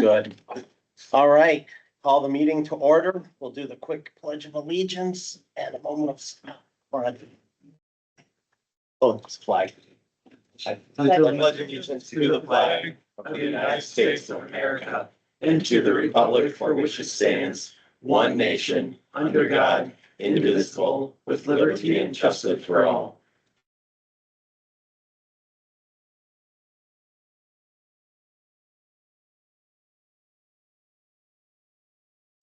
Good. All right, call the meeting to order. We'll do the quick pledge of allegiance and a moment of silence. Oh, it's a flag. I pledge allegiance to the flag of the United States of America and to the republic for which it stands, one nation, under God, indivisible, with liberty and justice for all.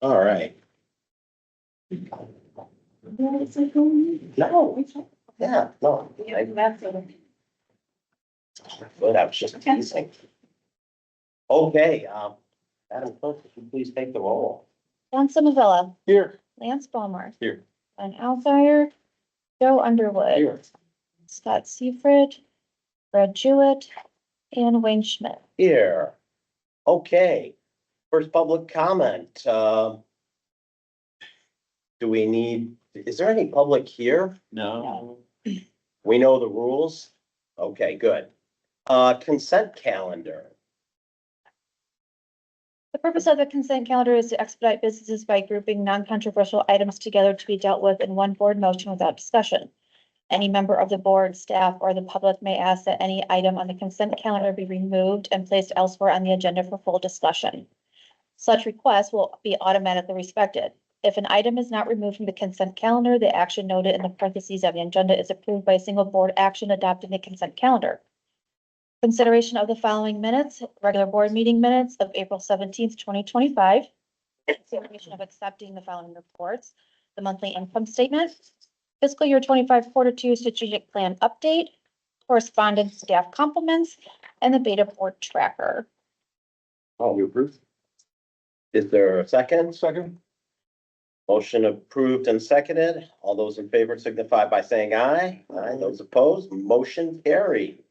All right. No, yeah, no. Good, I was just teasing. Okay, Madam Clerk, would you please take the roll? John Somavilla, Here. Lance Ballmore. Here. Glenn Alzire, Joe Underwood. Here. Scott Seifrid, Brad Jewett, and Wayne Schmidt. Here. Okay, first public comment. Do we need, is there any public here? No. We know the rules? Okay, good. Consent calendar. The purpose of the consent calendar is to expedite businesses by grouping non-controversial items together to be dealt with in one board motion without discussion. Any member of the board, staff, or the public may ask that any item on the consent calendar be removed and placed elsewhere on the agenda for full discussion. Such requests will be automatically respected. If an item is not removed from the consent calendar, the action noted in the parentheses of the agenda is approved by a single board action adopting the consent calendar. Consideration of the following minutes: regular board meeting minutes of April 17th, 2025. Consideration of accepting the following reports: the monthly income statement, fiscal year 25 quarter 2 strategic plan update, correspondence, staff compliments, and the BATA board tracker. Oh, you approve? Is there a second? Second. Motion approved and seconded. All those in favor signify by saying aye. Aye. Those opposed, motion carried.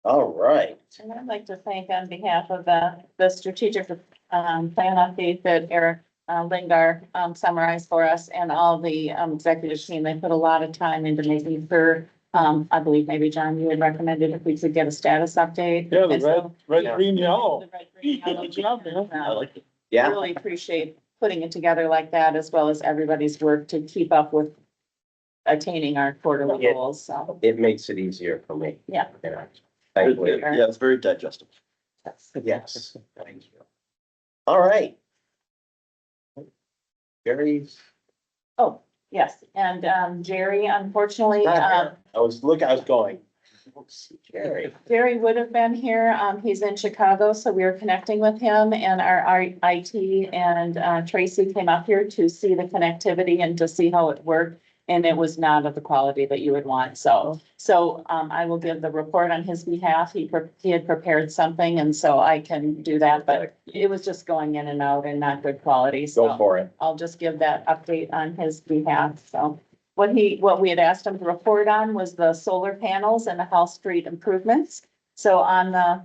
All right. And I'd like to thank on behalf of the strategic plan update that Eric Lingar summarized for us and all the executive team. They put a lot of time into making sure, I believe maybe John, you had recommended if we could get a status update. Yeah, And so- red, green, yellow. The red, green, yellow. Good job, man. I like it. Yeah, Really appreciate putting it together like that, as well as everybody's work to keep up with attaining our quarterly Yeah. goals, so. it makes it easier for me. Yeah. Thankfully. Yeah, it's very digestible. Yes, thank you. All right. Gary's. Oh, yes, and Jerry, unfortunately, I was going. Gary. Jerry would have been here. He's in Chicago, so we were connecting with him and our IT and Tracy came up here to see the connectivity and to see how it worked. And it was not of the quality that you would want. So I will give the report on his behalf. He had prepared something and so I can do that, but it was just going in and out and not good quality. Go So for it. I'll just give that update on his behalf. So what we had asked him to report on was the solar panels and the house street improvements. So on the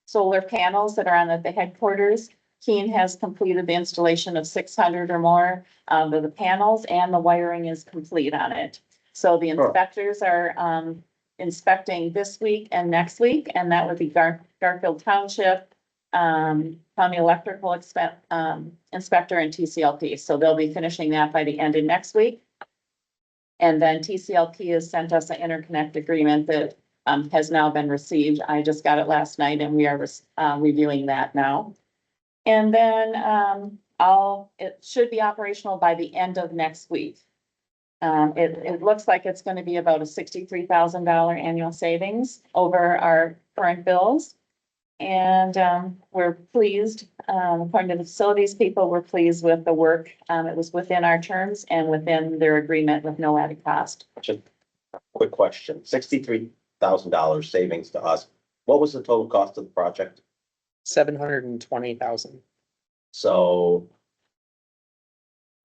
solar panels that are on the headquarters, Keene has completed the installation of 600 or more of the panels and the wiring is complete on it. So the inspectors are inspecting this week and next week, and that would be Garfield Township, County Electrical Inspector and TCLP. So they'll be finishing that by the end of next week. And then TCLP has sent us an interconnect agreement that has now been received. I just got it last night and we are reviewing that now. And then it should be operational by the end of next week. It looks like it's going to be about a $63,000 annual savings over our current bills. And we're pleased, according to the facilities people, we're pleased with the work. It was within our terms and within their agreement with no added cost. Just a quick question, $63,000 savings to us. What was the total cost of the project? 720,000. So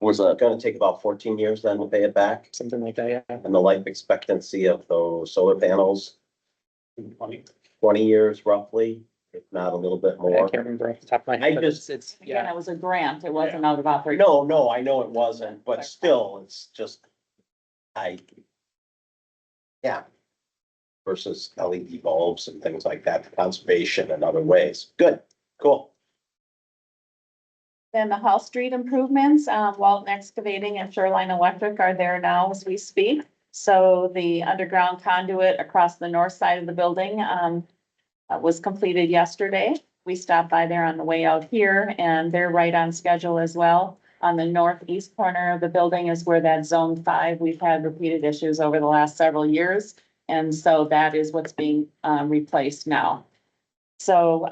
was it gonna take about 14 years then to pay it back? Something like that, yeah. And the life expectancy of those solar panels, 20 years roughly, if not a little bit I more? can't remember off the top of my I head, but just- it's, Again, yeah. it was a grant. It wasn't out of operation. No, I know it wasn't, but still, it's just, yeah. Versus LED bulbs and things like that, conservation and other ways. Good, cool. Then the Hall Street improvements, Walton Excavating and Shoreline Electric are there now as we speak. So the underground conduit across the north side of the building, was completed yesterday. We stopped by there on the way out here and they're right on schedule as well. On the northeast corner of the building is where that zone 5, we've had repeated issues over the last several years. And so that is what's being, replaced now. So,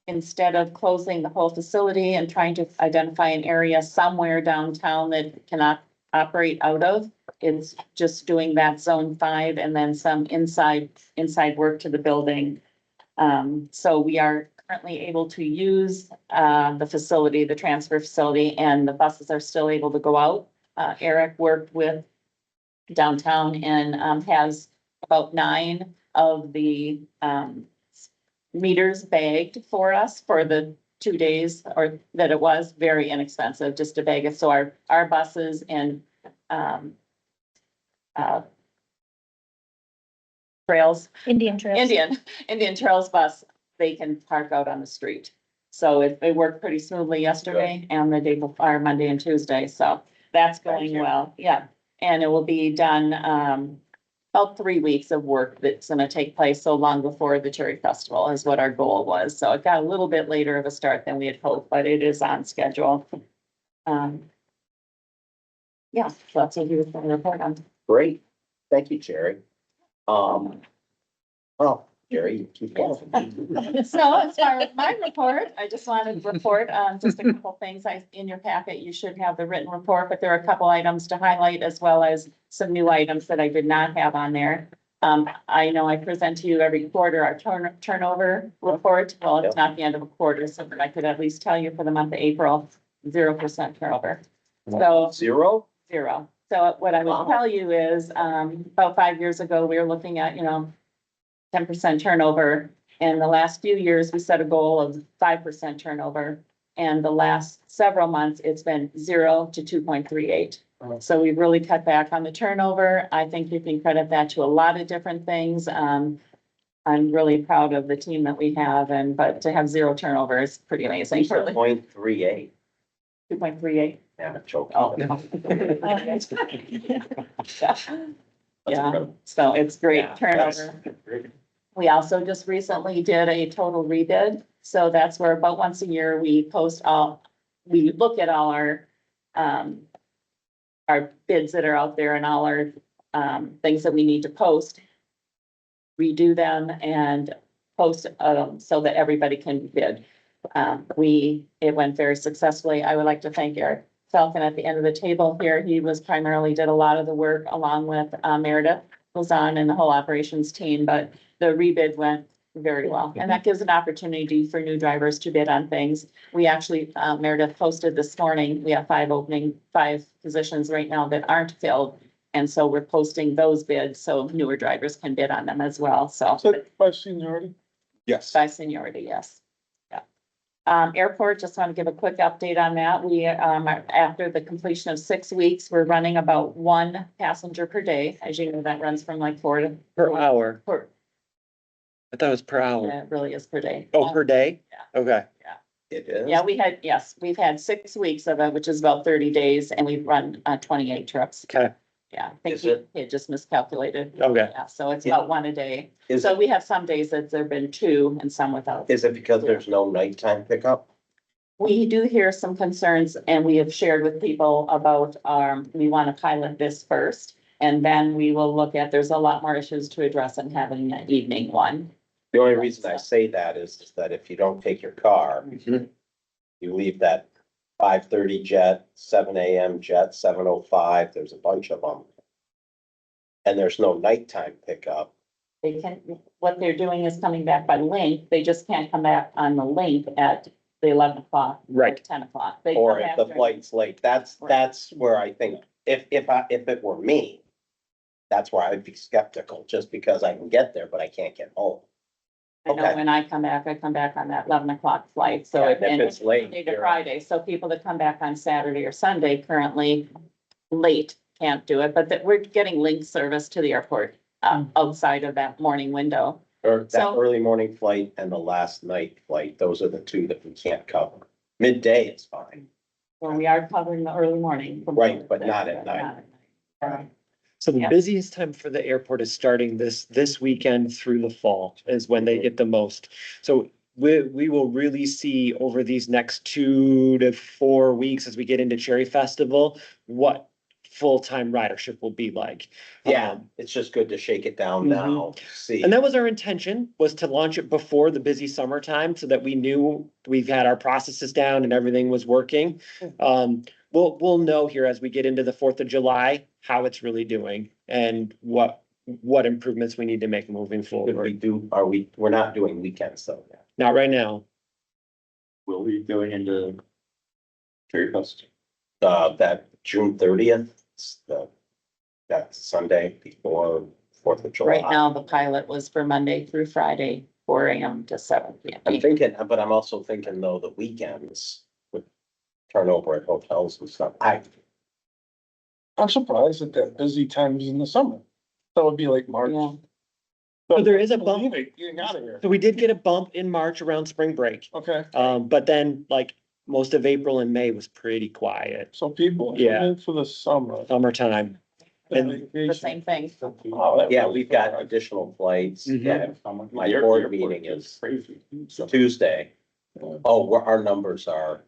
instead of closing the whole facility and trying to identify an area somewhere downtown that cannot operate out of, it's just doing that zone 5 and then some inside work to the building. So we are currently able to use, the facility, the transfer facility, and the buses are still able to go out. Eric worked with downtown and, has about 9 of the, meters bagged for us for the 2 days, or that it was very inexpensive just to bag it. So our buses and, trails, Indian trips. Indian Trails bus, they can park out on the street. So it worked pretty smoothly yesterday and the day before, Monday and Tuesday. So that's going well. Yeah. And it will be done, about 3 weeks of work that's gonna take place so long before the Cherry Festival is what our goal was. So it got a little bit later of a start than we had hoped, but it is on schedule. Yeah, so that's what he was gonna report on. Great. Thank you, Jerry. Well, Jerry, you keep going. So as far as my report, I just wanted to report on just a couple things. In your packet, you should have the written report, but there are a couple items to highlight as well as some new items that I did not have on there. I know I present to you every quarter our turnover report. Well, it's not the end of a quarter, so I could at least tell you for the month of April, 0% turnover. So 0? 0. So what I Wow. would tell you is, about 5 years ago, we were looking at, 10% turnover. In the last few years, we set a goal of 5% turnover. And the last several months, it's been 0 to 2.38. So we've really cut back on the turnover. I think you can credit that to a lot of different things. I'm really proud of the team that we have, but to have 0 turnover is pretty amazing. 2.38. 2.38. Yeah, I'm joking. Oh. That's Yeah, incredible. so it's great Yeah, turnover. We also just recently did a total rebid. So that's where about once a year we look at all our bids that are out there and all our, things that we need to post, redo them and post, so that everybody can bid. It went very successfully. I would like to thank Eric Falcon at the end of the table here. He did a lot of the work along with, Meredith was on and the whole operations team, but the rebid went very well. And that gives an opportunity for new drivers to bid on things. We actually, Meredith posted this morning, we have 5 positions right now that aren't filled. And so we're posting those bids so newer drivers can bid on them as well. So By seniority? Yes. by seniority, yes. Yeah. Airport, just want to give a quick update on that. We, after the completion of 6 weeks, we're running about 1 passenger per day. As you know, that runs from like 4 to Per hour. per, I thought it was per hour. it really is per day. Oh, per day? Yeah. Okay. It is? Yeah, we've had 6 weeks of it, which is about 30 days, and we've run 28 trips. Okay. Yeah, I think Is it- he just miscalculated. Okay. Yeah, so it's Yeah. about 1 a day. Is So it, we have some days that there've been 2 and some without. is it because there's no nighttime pickup? We do hear some concerns and we have shared with people about, we want to pilot this first. And then we will look at, there's a lot more issues to address in having an evening one. The only reason I say that is that if you don't take your car, Mhm. you leave that 5:30 jet, 7 AM jet, 7:05, there's a bunch of them. And there's no nighttime pickup. What they're doing is coming back by link. They just can't come back on the link at the 11 o'clock. or Right. 10 o'clock. They Or come if back the during- flight's late, that's where I think, if it were me, that's where I'd be skeptical, just because I can get there, but I can't get home. I know okay. when I come back on that 11 o'clock flight. So Yeah, if and if it's late, Monday to you're- Friday, so people that come back on Saturday or Sunday currently late can't do it, but that we're getting link service to the airport outside of that morning window. Or that So- early morning flight and the last night flight, those are the two that we can't cover. Midday is fine. Well, we are covering the early morning. from Right, 4 to but 6, not at night. Right. So the Yeah. busiest time for the airport is starting this weekend through the fall is when they get the most. So we will really see over these next 2 to 4 weeks as we get into Cherry Festival, what full-time ridership will be like. Yeah, it's just good to shake it down now, see. And that was our intention, was to launch it before the busy summertime so that we knew we've had our processes down and everything was working. We'll know here as we get into the 4th of July, how it's really doing and what improvements we need to make moving Could we forward. do, we're not doing weekends though. Not right now. Will we going into Cherry Fest? That June 30th, that Sunday before 4th of July. Right now, the pilot was for Monday through Friday, 4 AM to 7 I'm PM. thinking, but I'm also thinking though, the weekends would turn over at hotels and stuff. I'm surprised at that busy times in the summer. That would be like March. Yeah. So there is a bump. Getting out of here. So we did get a bump in March around spring break. Okay, But then like most of April and May was pretty quiet, so people come Yeah. in for the summer. summertime. And- The same thing. Yeah, we've got additional flights. Mhm. Yeah, my The board airport meeting is crazy. Tuesday. Oh, where our numbers are,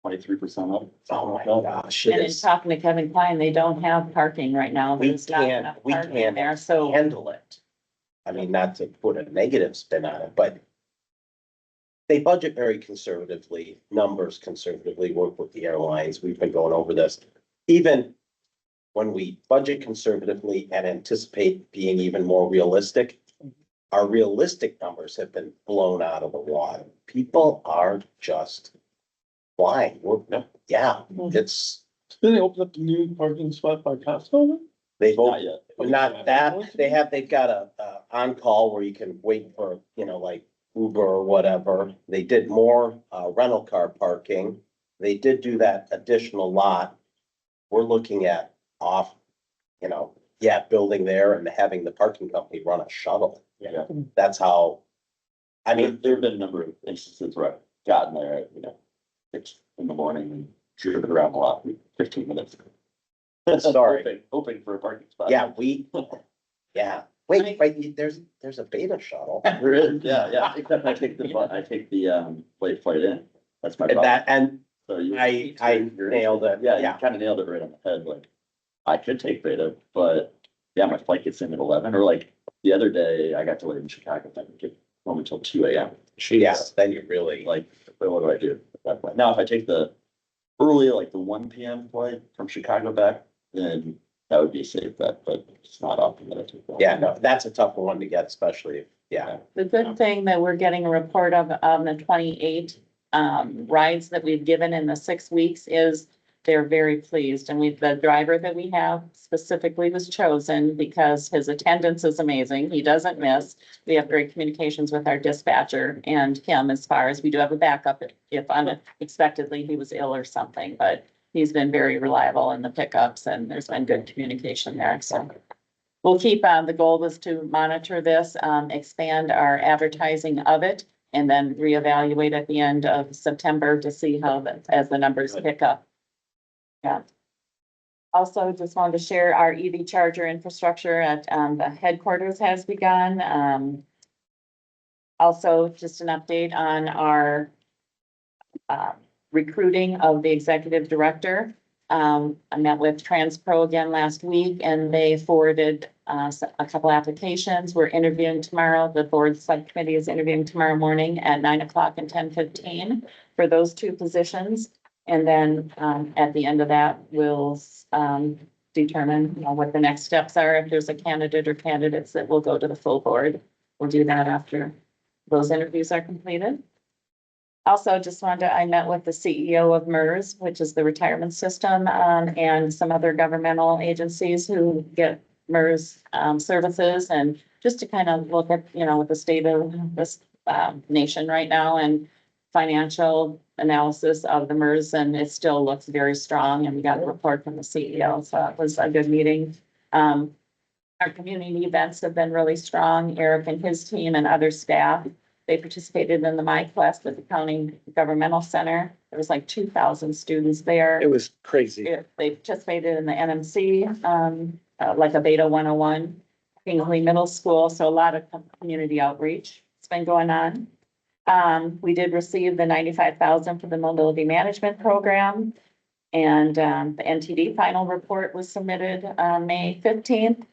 23% up. oh my gosh, it And in is, talking to Kevin Klein, they don't have parking right now. we There's not enough can't, we parking can't there, so. handle it. I mean, not to put a negative spin on it, but they budget very conservatively, numbers conservatively, work with the airlines. We've been going over this. Even when we budget conservatively and anticipate being even more realistic, our realistic numbers have been blown out of the water. People are just flying. Yeah, it's, Did they open up the new parking spot by Costco? they've, Not yet. not that, they've got a on-call where you can wait for, like Uber or whatever. They did more, rental car parking. They did do that additional lot. We're looking at off, building there and having the parking company run a shuttle. Yeah. That's how, I mean, There have been a number of instances where I've gotten there, 6 in the morning and driven around a lot, 15 minutes. Sorry. Hoping for a parking spot. yeah, yeah. Wait, there's a beta shuttle. There is, yeah, except I take the late flight in. That's my problem. That, and So you- I nailed it. Yeah, Yeah. you kind of nailed it right on the head, like, I could take Beta, but yeah, my flight gets in at 11, or like, the other day, I got delayed in Chicago, I didn't get home until 2 AM. Yes, then you really, Like, what do I do at that point? Now, if I take the early, like the 1 PM flight from Chicago back, then that would be a safe bet, but it's not often that I take that. yeah, no, that's a tough one to get, especially, The good thing that we're getting a report of the 28 rides that we've given in the 6 weeks is they're very pleased. And the driver that we have specifically was chosen because his attendance is amazing. He doesn't miss. We have great communications with our dispatcher and him as far as we do have a backup if unexpectedly he was ill or something, but he's been very reliable in the pickups and there's been good communication there. So we'll keep, the goal was to monitor this, expand our advertising of it, and then reevaluate at the end of September to see how, as the numbers pick up. Yeah. Also, just wanted to share our EV charger infrastructure at, the headquarters has begun. Also, just an update on our, recruiting of the executive director. I met with TransPro again last week and they forwarded a couple applications. We're interviewing tomorrow. The board subcommittee is interviewing tomorrow morning at 9 o'clock and 10:15 for those 2 positions. And then at the end of that, we'll determine what the next steps are. If there's a candidate or candidates that will go to the full board, we'll do that after those interviews are completed. Also, just I met with the CEO of MERS, which is the retirement system, and some other governmental agencies who get MERS services, and just to kind of look at, what the state of this nation right now and financial analysis of the MERS, and it still looks very strong, and we got a report from the CEO, so it was a good meeting. Our community events have been really strong. Eric and his team and other staff They participated in the My Class with the County Governmental Center. There was like 2,000 students there. It was crazy. They participated in the NMC, like a Beta 101, Kingsley Middle School, so a lot of community outreach. It's been going on. We did receive the 95,000 for the mobility management program. And, the NTD final report was submitted on May 15th.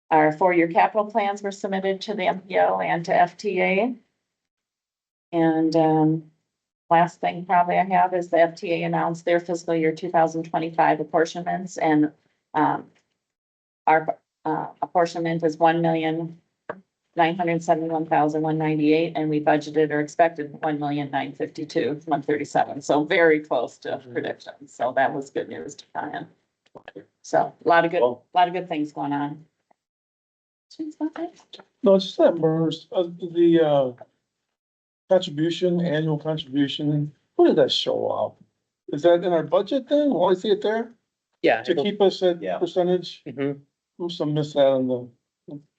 Our 4-year capital plans were submitted to the MPO and to FTA. And, last thing probably I have is the FTA announced their fiscal year 2025 apportionments, and, our, apportionment is 1,971,198, and we budgeted or expected 1,952,137. So very close to predictions. So that was good news to Ryan. So a lot of good things going on. No, it's just that MERS, the contribution, annual contribution, where did that show up? Is that in our budget then? Will I see it there? Yeah, To keep us at Yeah. percentage? mhm. Must have missed that on the,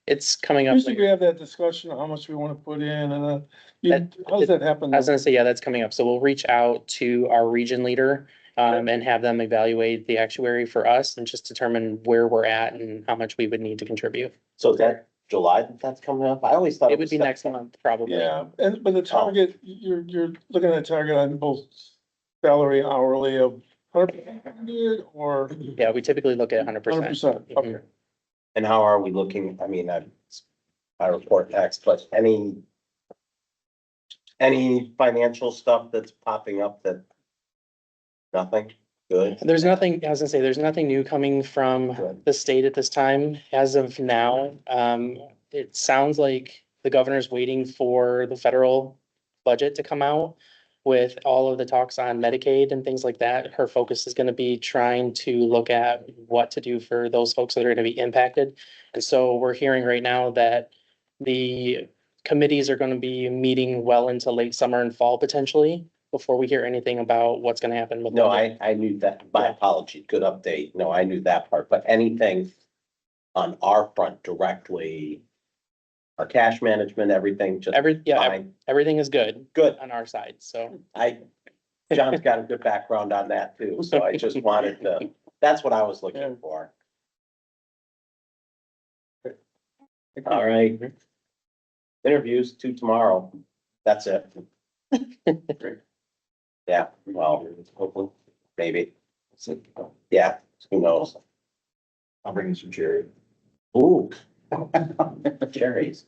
It's coming up. usually we have that discussion of how much we wanna put in and, That- how does that happen? I was gonna say, yeah, that's coming up. So we'll reach out to our region leader and have them evaluate the actuary for us and just determine where we're at and how much we would need to contribute. So is that July that's coming up? I always thought It it would was be next month, probably. Yeah, and, but the target, you're looking at a target on both salary hourly of 100 or Yeah, we typically look at 100%. 100%, okay. And how are we looking? I mean, I report next, but any financial stuff that's popping up that nothing good? There's nothing, I was gonna say, there's nothing new coming from Good. the state at this time as of now. It sounds like the governor's waiting for the federal budget to come out with all of the talks on Medicaid and things like that. Her focus is gonna be trying to look at what to do for those folks that are gonna be impacted. And so we're hearing right now that the committees are gonna be meeting well into late summer and fall potentially before we hear anything about what's gonna happen with. No, budget. I knew that. My apology. Good update. No, I knew that part, but anything on our front directly, our cash management, everything just fine. Everything is good Good. on our side, so. John's got a good background on that too, so I just wanted to, that's what I was looking for. All right. Interviews 2 tomorrow. That's it. Yeah, well, hopefully, maybe. Yeah, who knows? I'll bring you some cherry. Ooh. Cherries.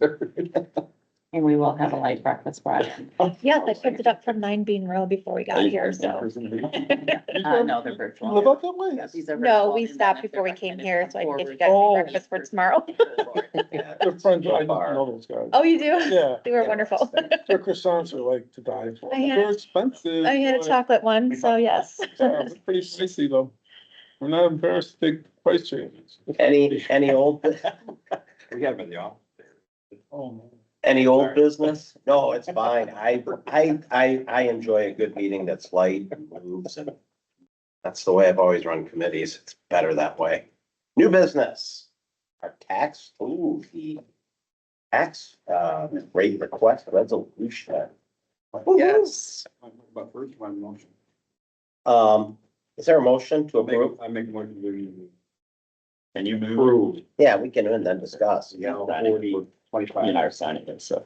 And we will have a light breakfast brought in. Yes, I picked it up from 9 Bean Row before we got here, so. No, they're You virtual. live out that way? Yeah, these are No, virtual, we and then stopped if before we they're came recommended here, so I can get you guys Oh. some breakfast for tomorrow. They're friends, I know those guys. Oh, you do? Yeah, They were wonderful. their croissants are like to die for. I had- They're expensive. I had a but- chocolate one, so yes. Yeah, it's pretty pricey though. We're not embarrassed to take price changes. Any old, We have them in the office. Oh, any old business? No, it's fine. I enjoy a good meeting that's light and moves, and that's the way I've always run committees. It's better that way. New business. Our tax, the tax, rate request resolution. Yes. But first, my motion. Is there a motion to approve? I make a motion to. Can you move? Approve. Yeah, we can and then discuss. Yeah, 25. You are signing it, so.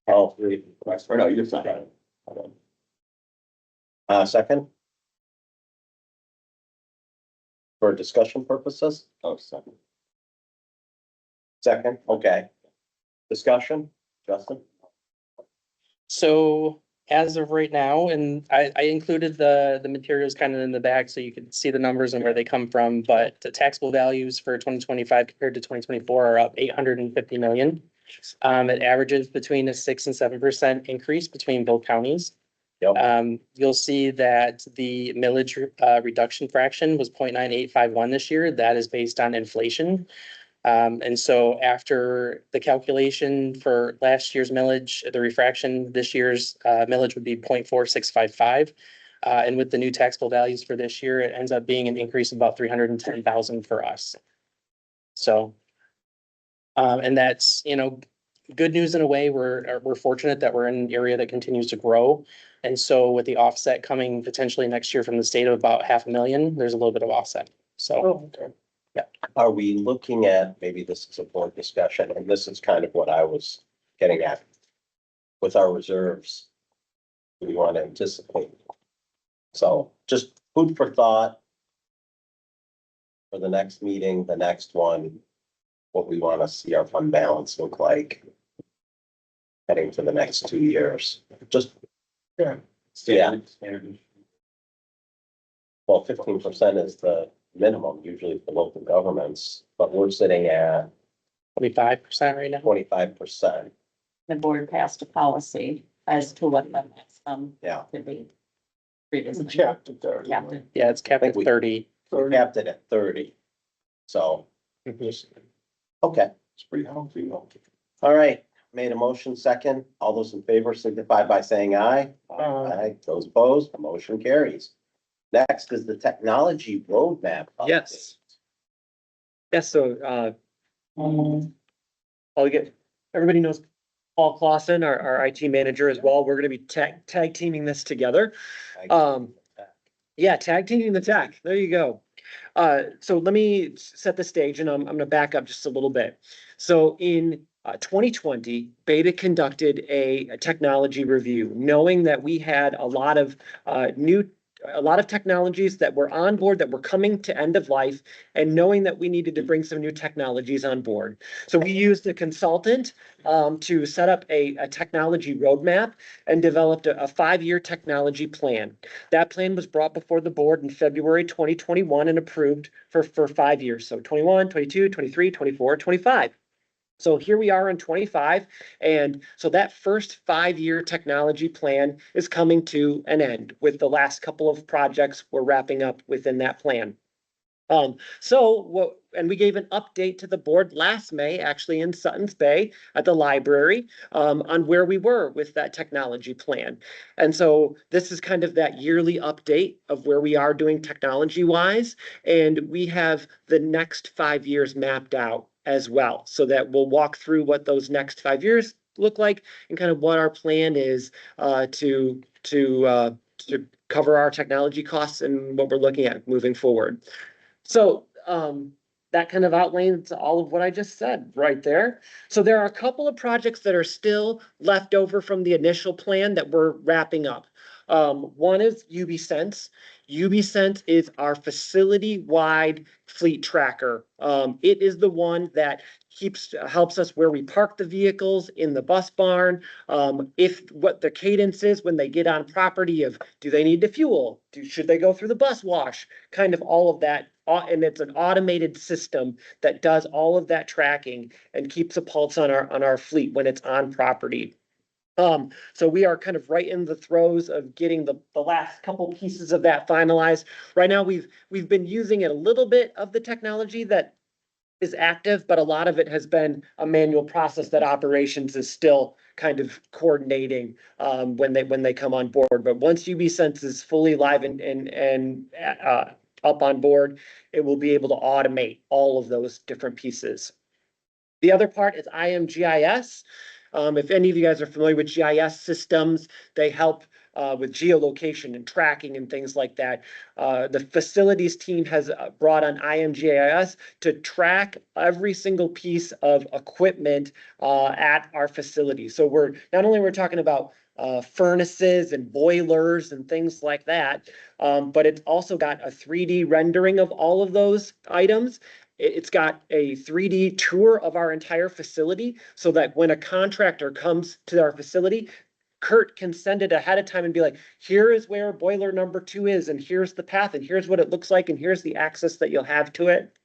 Oh, Or no, you're signing. second? For discussion purposes? Oh, second. Second, okay. Discussion, Justin? So as of right now, and I included the materials kind of in the bag so you can see the numbers and where they come from, but the taxable values for 2025 compared to 2024 are up 850 million. It averages between a 6% and 7% increase between both counties. Yep. You'll see that the millage reduction fraction was 0.9851 this year. That is based on inflation. And so after the calculation for last year's millage, the refraction, this year's millage would be 0.4655. And with the new taxable values for this year, it ends up being an increase of about 310,000 for us. So, and that's, good news in a way, we're fortunate that we're in an area that continues to grow. And so with the offset coming potentially next year from the state of about 500,000, there's a little bit of offset. So, Are we looking at, maybe this is a board discussion, and this is kind of what I was getting at. With our reserves, we want to anticipate. So just food for thought. For the next meeting, the next one, what we want to see our fund balance look like. Heading to the next 2 years, just, yeah, well, 15% is the minimum usually for local governments, but we're sitting at 25% right now. 25%. The board passed a policy as to what the maximum Yeah, could be. We Previously. capped it there. Capped it. Yeah, it's capped I at think we- 30. we capped it at 30. So, Mhm. okay, It's pretty healthy, though. all right, made a motion second. All those in favor signify by saying aye. Uh, Aye, those opposed, the motion carries. Next is the technology roadmap. update. Yes. Yes, so, I'll get, everybody knows Paul Clausen, our IT manager as well. We're gonna be tag teaming this together. Yeah, tag teaming the tech. There you go. So let me set the stage and I'm gonna back up just a little bit. So in 2020, BATA conducted a technology review, knowing that we had a lot of technologies that were on board that were coming to end of life, and knowing that we needed to bring some new technologies on board. So we used a consultant to set up a technology roadmap and developed a 5-year technology plan. That plan was brought before the board in February 2021 and approved for 5 years. So 21, 22, 23, 24, 25. So here we are in 25, and so that first 5-year technology plan is coming to an end with the last couple of projects we're wrapping up within that plan. And we gave an update to the board last May, actually in Sutton's Bay at the library, on where we were with that technology plan. And so this is kind of that yearly update of where we are doing technology wise. And we have the next 5 years mapped out as well, so that we'll walk through what those next 5 years look like and kind of what our plan is to cover our technology costs and what we're looking at moving forward. So that kind of outlines all of what I just said right there. So there are a couple of projects that are still left over from the initial plan that we're wrapping up. One is UBSense. UBSense is our facility-wide fleet tracker. It is the one that helps us where we park the vehicles in the bus barn. If what the cadence is when they get on property of, do they need to fuel? Should they go through the bus wash? Kind of all of that. And it's an automated system that does all of that tracking and keeps a pulse on our fleet when it's on property. So we are kind of right in the throes of getting the last couple pieces of that finalized. Right now, we've been using it a little bit of the technology that is active, but a lot of it has been a manual process that operations is still kind of coordinating when they come on board. But once UBSense is fully live and up on board, it will be able to automate all of those different pieces. The other part is IMGIS. If any of you guys are familiar with GIS systems, they help with geolocation and tracking and things like that. The facilities team has brought on IMGIS to track every single piece of equipment at our facility. So we're talking about furnaces and boilers and things like that, but it's also got a 3D rendering of all of those items. It's got a 3D tour of our entire facility so that when a contractor comes to our facility, Kurt can send it ahead of time and be like, here is where boiler number 2 is, and here's the path, and here's what it looks like, and here's the access that you'll have to it.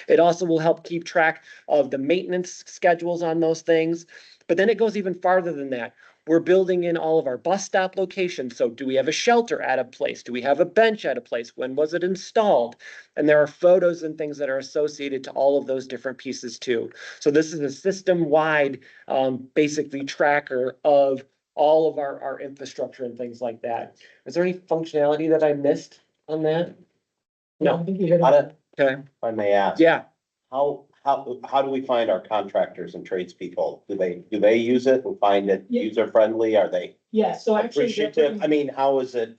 It also will help keep track of the maintenance schedules on those things. But then it goes even farther than that. We're building in all of our bus stop locations. So do we have a shelter at a place? Do we have a bench at a place? When was it installed? And there are photos and things that are associated to all of those different pieces too. So this is a system-wide, basically tracker of all of our infrastructure and things like that. Is there any functionality that I missed on that? I No. think you hit How it. did- Okay. If I may ask. Yeah. How how do we find our contractors and tradespeople? Do they use it and find it Yeah. user friendly? Are they Yeah, so actually, appreciative? I mean, how is it?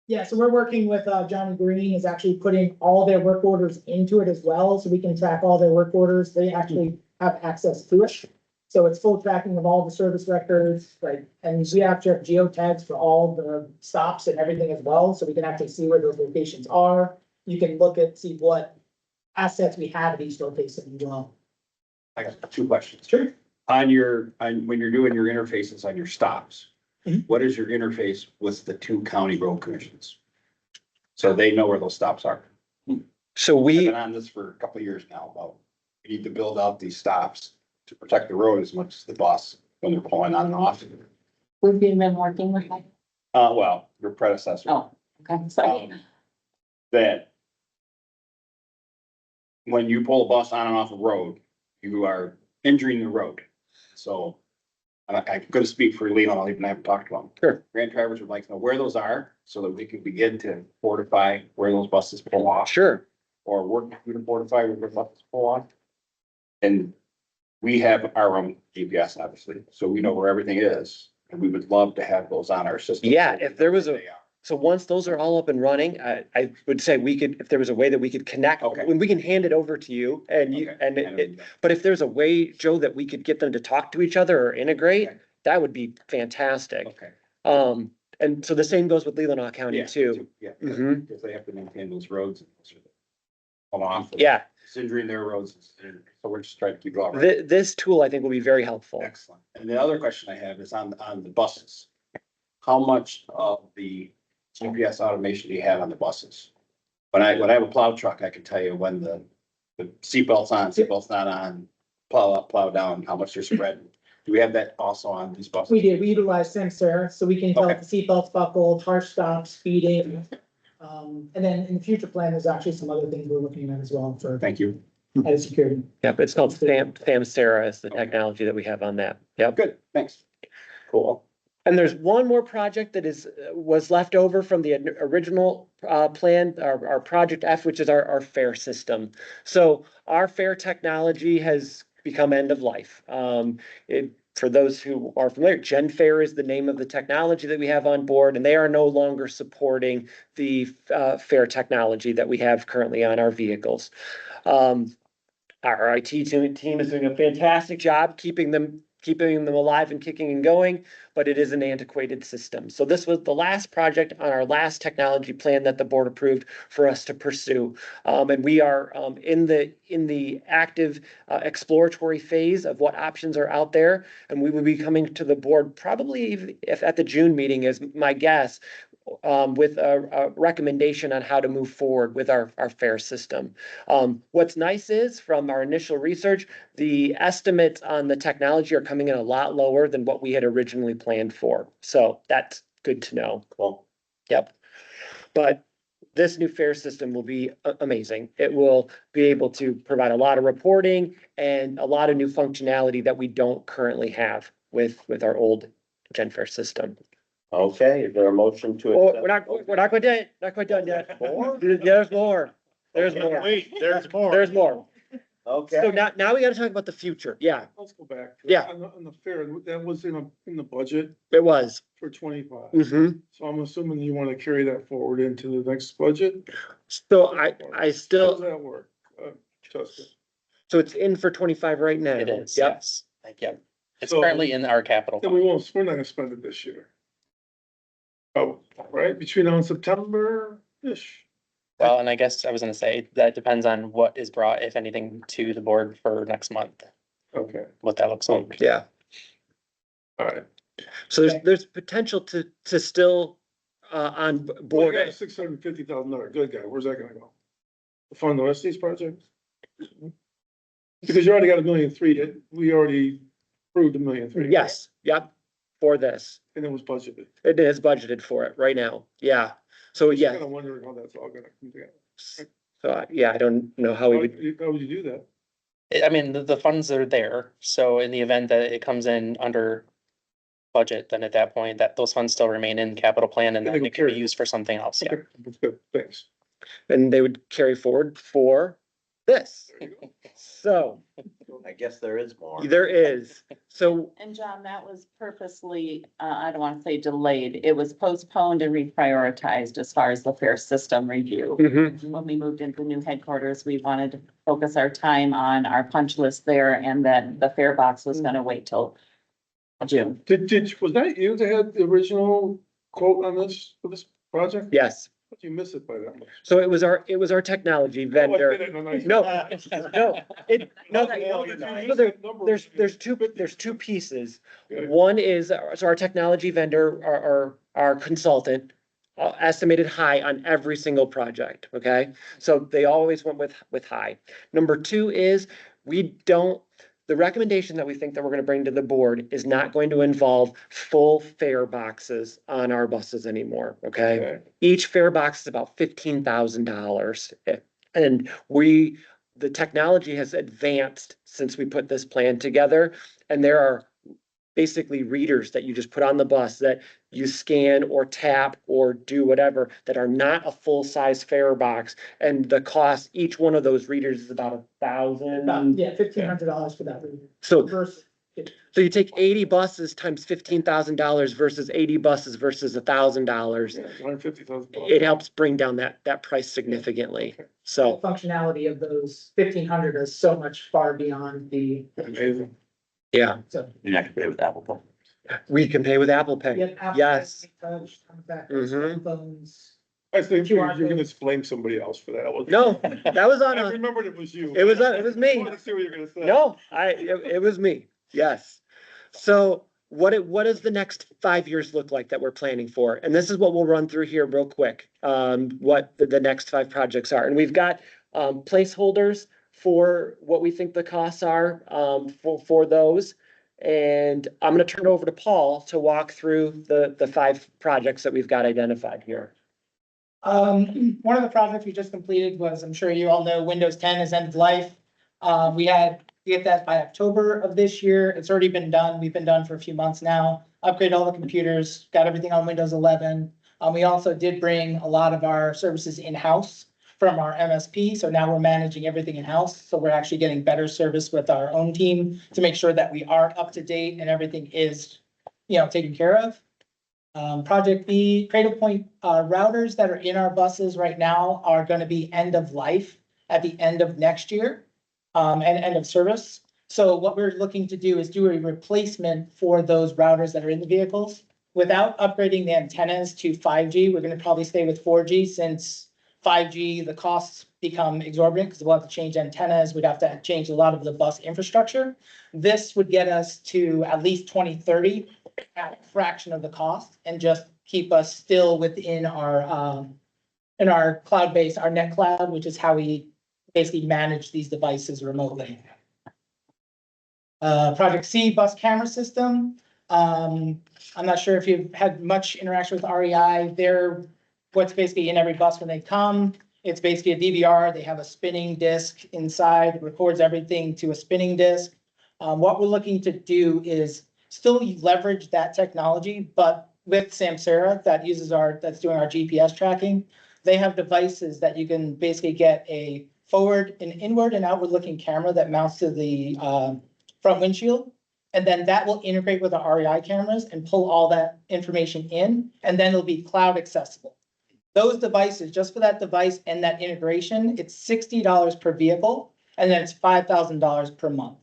yeah, so we're working with, Johnny Green is actually putting all their work orders into it as well, so we can track all their work orders. They actually have access to it. So it's full tracking of all the service records, right? And we have to have geotags for all the stops and everything as well, so we can actually see where those locations are. You can look at, see what assets we have at each location as well. I got two questions. Sure. When you're doing your interfaces on your stops, Mhm. what is your interface with the two county road commissions? So they know where those stops are. So I've we, been on this for a couple of years now about, we need to build out these stops to protect the road as much as the bus when they're pulling on and off. We've been working with that. Well, your predecessor. Oh, okay, so, That when you pull a bus on and off a road, you are injuring the road. So I'm gonna speak for Leo, I'll even have to talk to him. Sure. Grant drivers would like to know where those are so that we can begin to fortify where those buses pull off. sure, Or work through to fortify where buses pull off. And we have our own GPS, obviously, so we know where everything is, and we would love to have those on our system. Yeah, if there was a- They are. so once those are all up and running, I would say we could, if there was a way that we could connect, Okay. when we can hand it over to you and you, Okay. and it, but if there's a way, Joe, that we could get them to talk to each other or integrate, Okay. that would be fantastic. Okay. And so the same goes with Leelanau County Yeah, too. Yeah, Mhm. because they have to maintain those roads. And those are the- Hold on. Yeah, It's injuring their roads, so we're just trying to keep it all right. this tool I think will be very helpful. Excellent. And the other question I have is on the buses. How much of the GPS automation do you have on the buses? When I have a plow truck, I can tell you when the seatbelt's on, seatbelt's not on, plow up, plow down, how much they're spreading. Do we have that also on these buses? We do, we utilize sensor, so we can tell Okay. if the seatbelt's buckled, harsh stop, speeding. And then in the future plan, there's actually some other things we're looking at as well for Thank you. added security. Yep, it's called Samsara is the technology that we have on that. Yep. Good, thanks. Cool. And there's one more project that was left over from the original plan, our project F, which is our fare system. So our fare technology has become end of life. For those who are familiar, GenFare is the name of the technology that we have on board, and they are no longer supporting the fare technology that we have currently on our vehicles. Our IT team is doing a fantastic job keeping them alive and kicking and going, but it is an antiquated system. So this was the last project on our last technology plan that the board approved for us to pursue. And we are in the active exploratory phase of what options are out there. And we will be coming to the board probably if at the June meeting is my guess, with a recommendation on how to move forward with our fare system. What's nice is from our initial research, the estimates on the technology are coming in a lot lower than what we had originally planned for. So that's good to know. Cool. Yep. But this new fare system will be amazing. It will be able to provide a lot of reporting and a lot of new functionality that we don't currently have with our old GenFare system. Okay, is there a motion to? Oh, accept? we're not quite done, not quite done yet. There's more. There's more. Wait, there's more. There's more. So Okay, now we gotta talk about the future. Yeah, Let's go back. Yeah. On the fair, that was in the budget it was. for 25. Mm-hmm. So I'm assuming you want to carry that forward into the next budget? So I How does still, that work? Jessica? so it's in for 25 right now. It is, Yep. yes. Yep. It's So- currently in our capital. Then we're not gonna spend it this year. Oh, right, between now and September-ish. Well, and I guess I was gonna say, that depends on what is brought, if anything, to the board for next month, Okay, what that looks like. Yeah. all right. So there's potential to still on Well, you board. got a $650,000 good guy. Where's that gonna go? To fund the rest of these projects? Because you already got 1.3 million. We already approved 1.3 million. Yes, yep, for this. And it was budgeted. It is budgeted for it right now. Yeah. So Just yeah, kind of wondering how that's all gonna come together. so yeah, I don't know how we would. How would you do that? I mean, the funds are there, so in the event that it comes in under budget, then at that point, that those funds still remain in capital plan and And they then go it can be carry. used for something else, yeah. Okay, that's good, thanks. And they would carry forward for this. So I guess there is more. there is, so And John, that was purposely, I don't want to say delayed, it was postponed and reprioritized as far as the fare system review. mhm. When we moved into the new headquarters, we wanted to focus our time on our punch list there, and then the fare box was gonna wait till June. Was that you that had the original quote on this, for this project? Yes, How'd you miss it by that much? so it was our technology Oh, I vendor. did it in a nice- No, no, no, No, there's two pieces. Okay. One is, so our technology vendor, our consultant, estimated high on every single project, okay? So they always went with high. Number two is, the recommendation that we think that we're gonna bring to the board is not going to involve full fare boxes on our buses anymore, okay? Okay. Each fare box is about $15,000. And the technology has advanced since we put this plan together. And there are basically readers that you just put on the bus that you scan or tap or do whatever, that are not a full-size fare box. And the cost, each one of those readers is about $1,000. Yeah, $1,500 for that. So Versus, you take 80 buses times $15,000 versus 80 buses versus $1,000. $150,000. It helps bring down that price significantly. the So, functionality of those 1,500 is so much far beyond the, Amazing. yeah, so. You're not gonna pay with Apple Pay. we can pay with Apple Pay. Yeah, Apple Yes. Pay, touch, contactless, Mhm. phones. I think you're QR gonna blame somebody else for that. No, that was on I us. remembered it was you. It was me. I wanted to see what you're gonna say. No, it was me. Yes. So what does the next 5 years look like that we're planning for? And this is what we'll run through here real quick, what the next 5 projects are. And we've got placeholders for what we think the costs are for those. And I'm gonna turn it over to Paul to walk through the 5 projects that we've got identified here. One of the projects we just completed was, I'm sure you all know, Windows 10 is end of life. We had to get that by October of this year. It's already been done. We've been done for a few months now. Upgrade all the computers, got everything on Windows 11. We also did bring a lot of our services in-house from our MSP. So now we're managing everything in-house. So we're actually getting better service with our own team to make sure that we are up to date and everything is, taken care of. Project B, Cradle Point, routers that are in our buses right now are gonna be end of life at the end of next year, and end of service. So what we're looking to do is do a replacement for those routers that are in the vehicles. Without upgrading the antennas to 5G, we're gonna probably stay with 4G since 5G, the costs become exorbitant because we'll have to change antennas. We'd have to change a lot of the bus infrastructure. This would get us to at least 2030 at a fraction of the cost and just keep us still within our, in our cloud-based, our net cloud, which is how we basically manage these devices remotely. Project C, bus camera system. I'm not sure if you've had much interaction with REI. They're what's basically in every bus when they come. It's basically a DVR. They have a spinning disc inside, it records everything to a spinning disc. What we're looking to do is still leverage that technology, but with Samsara that's doing our GPS tracking. They have devices that you can basically get a forward and inward and outward looking camera that mounts to the front windshield. And then that will integrate with the REI cameras and pull all that information in, and then it'll be cloud accessible. Those devices, just for that device and that integration, it's $60 per vehicle, and then it's $5,000 per month.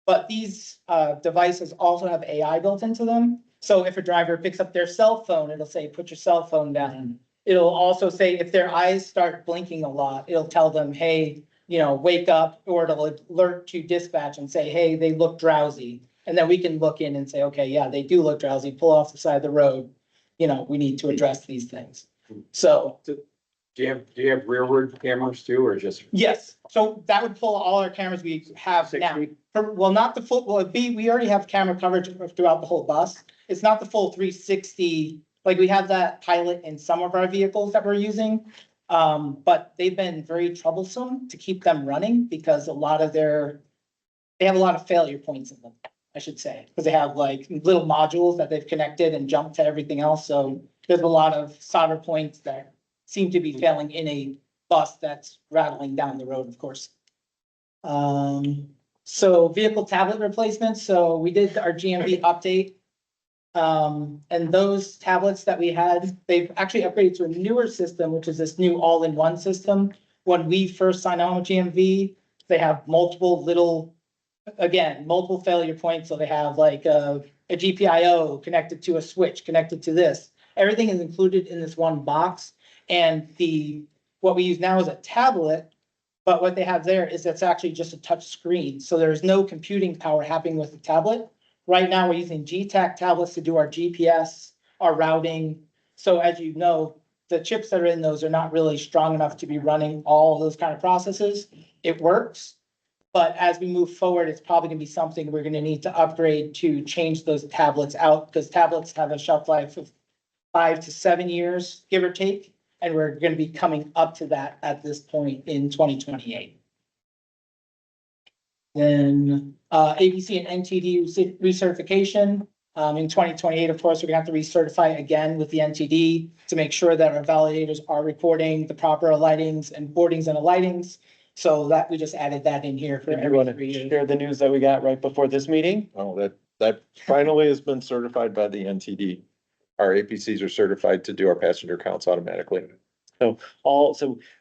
But these devices also have AI built into them. So if a driver picks up their cell phone, it'll say, put your cell phone down. It'll also say if their eyes start blinking a lot, it'll tell them, hey, wake up, or it'll alert to dispatch and say, hey, they look drowsy. And then we can look in and say, okay, yeah, they do look drowsy, pull off the side of the road. We need to address these things. So, Do you have rearward cameras too, or just? yes, so that would pull all our cameras we have now. 60? Well, not the full, we already have camera coverage throughout the whole bus. It's not the full 360, like we have that pilot in some of our vehicles that we're using. But they've been very troublesome to keep them running because they have a lot of failure points in them, I should say. Because they have like little modules that they've connected and jumped to everything else, so there's a lot of solder points that seem to be failing in a bus that's rattling down the road, of course. So vehicle tablet replacements, so we did our GMV update. And those tablets that we had, they've actually upgraded to a newer system, which is this new all-in-one system. When we first signed on with GMV, they have multiple little, again, multiple failure points. So they have like a GPIO connected to a switch, connected to this. Everything is included in this one box. And what we use now is a tablet, but what they have there is it's actually just a touch screen. So there's no computing power happening with the tablet. Right now, we're using GTAC tablets to do our GPS, our routing. So as you know, the chips that are in those are not really strong enough to be running all those kind of processes. It works, but as we move forward, it's probably gonna be something we're gonna need to upgrade to change those tablets out, because tablets have a shelf life of 5 to 7 years, give or take. And we're gonna be coming up to that at this point in 2028. Then ABC and NTD recertification. In 2028, of course, we're gonna have to recertify again with the NTD to make sure that our validators are recording the proper alightings and boardings and alightings. So that we just added that in here for Did you every want 3 to years. share the news that we got right before this meeting? Oh, that finally has been certified by the NTD. Our APCs are certified to do our passenger counts automatically. So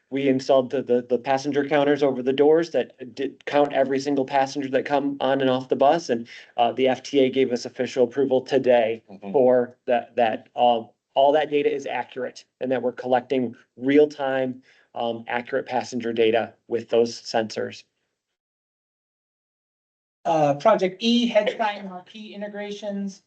we installed the passenger counters over the doors that did count every single passenger that come on and off the bus. And the FTA gave us official approval today for that all that data is accurate and that we're collecting real-time accurate passenger data with those sensors. Project E, head sign marquee integrations.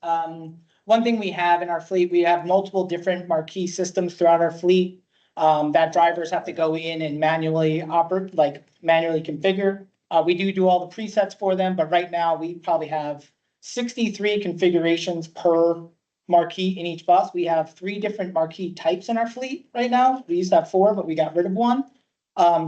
One thing we have in our fleet, we have multiple different marquee systems throughout our fleet. That drivers have to go in and manually operate, like manually configure. We do all the presets for them, but right now we probably have 63 configurations per marquee in each bus. We have 3 different marquee types in our fleet right now. We used to have 4, but we got rid of 1.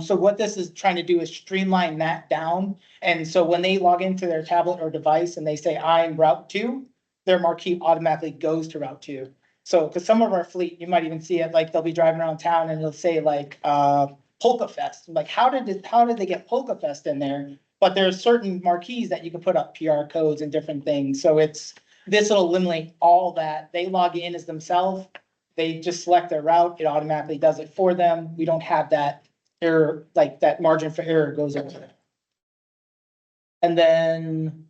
So what this is trying to do is streamline that down. And so when they log into their tablet or device and they say, I'm route 2, their marquee automatically goes to route 2. So, because some of our fleet, you might even see it, like they'll be driving around town and they'll say like, Polka Fest. Like, how did they get Polka Fest in there? But there's certain marquees that you can put up PR codes and different things. So this will eliminate all that. They log in as themselves. They just select their route. It automatically does it for them. We don't have that error, like that margin for error goes over there. And then,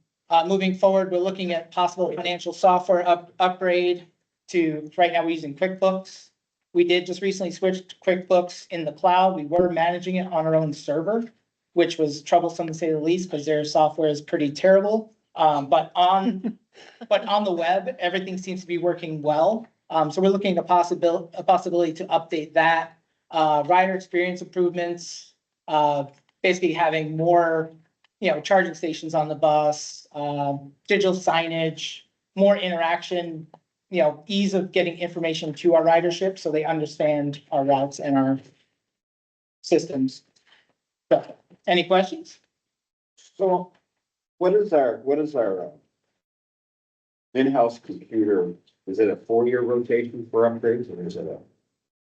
moving forward, we're looking at possible financial software upgrade to, right now we're using QuickBooks. We did just recently switch to QuickBooks in the cloud. We were managing it on our own server, which was troublesome to say the least, because their software is pretty terrible. But on the web, everything seems to be working well. So we're looking at a possibility to update that. Rider experience improvements, basically having more, charging stations on the bus, digital signage, more interaction, ease of getting information to our ridership so they understand our routes and our systems. So, any questions? So what is our in-house computer? Is it a 4-year rotation for upgrades or is it a?